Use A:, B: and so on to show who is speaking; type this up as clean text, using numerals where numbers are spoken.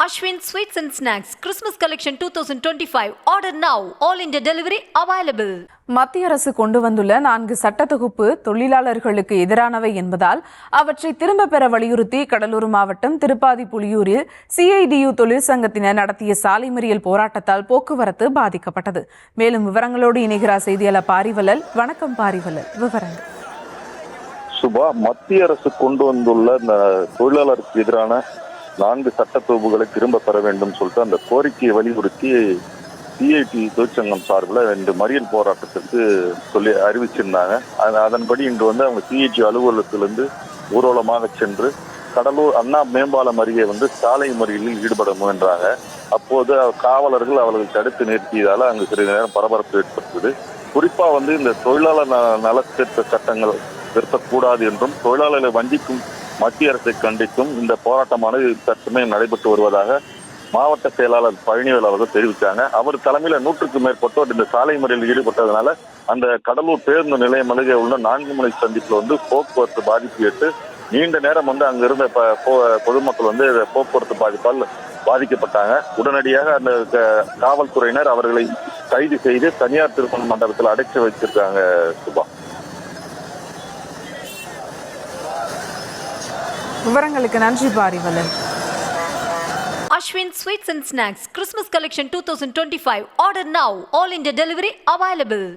A: Ashwin Sweets and Snacks Christmas Collection 2025. Order now. All India delivery available.
B: மத்திய அரசு கொண்டு வந்துள்ள 4 சட்ட தொகுப்பு தொழிலாளர்களுக்கு எதிரானவை என்பதால் அவற்றை திரும்ப பெற வலியுறுத்தி கடலூர் மாவட்டம் திருப்பாதி புலியூரில் CIDU தொழிற்சங்கத்தினர் நடத்திய சாலை மறியல் போராட்டத்தால் போக்குவரத்து பாதிக்கப்பட்டது. மேலும் விவரங்களோடு இணைகிறார் செய்தியாளர் பாரிவலல். வணக்கம் பாரிவலல், விவரங்கள்.
C: சுபா, மத்திய அரசு கொண்டு வந்துள்ள இந்த தொழிலாளருக்கு எதிரான 4 சட்ட தொகுப்புகளை திரும்ப பெற வேண்டும் சொல்லிட்டு அந்த கோரிக்கையை வலியுறுத்தி CIT தொழிற்சங்கம் சார்பில் 2 மறியல் போராட்டத்திற்கு சொல்லி அறிவிச்சிருந்தாங்க. அதன்படி இன்று அவங்க CIT அலுவலகத்திலிருந்து ஊர்வலமாக சென்று கடலூர் அண்ணா மேம்பாலம் அருகே சாலை மறியலில் ஈடுபட முயன்றாங்க. அப்போது காவலர்கள் அவர்களை தடுத்து நிறுத்தியதால அங்கு சிறிது நேரம் பரபரப்பு ஏற்பட்டது. குறிப்பா இந்த தொழிலாளர் நல திருத்த சட்டங்கள் நிறுத்தக்கூடாது என்றும் தொழிலாளர்களை வஞ்சிக்கும் மத்திய அரசை கண்டித்தும் இந்த போராட்டமானது தற்சமயம் நடைபெற்று வருவதாக மாவட்ட செயலாளர் பழனிவேல் அவர்கள் தெரிவித்தாங்க. அவர் தலைமையில 100க்கும் மேற்பட்டோர் இந்த சாலை மறியலில் ஈடுபட்டதனால அந்த கடலூர் பேருந்து நிலையம் அருகே உள்ள 4 முனை சந்திப்புல போக்குவரத்து பாதிப்பு ஏற்று நீண்ட நேரம் அங்க இருந்த பொதுமக்கள் போக்குவரத்து பாதிப்பால் பாதிக்கப்பட்டாங்க. உடனடியாக அந்த காவல்துறையினர் அவர்களை கைது செய்து தனியார் திருமண மண்டபத்தில் அடைச்சு வச்சிருக்காங்க. சுபா,
B: விவரங்களுக்கு நன்றி பாரிவலன்.
A: Ashwin Sweets and Snacks Christmas Collection 2025. Order now. All India delivery available.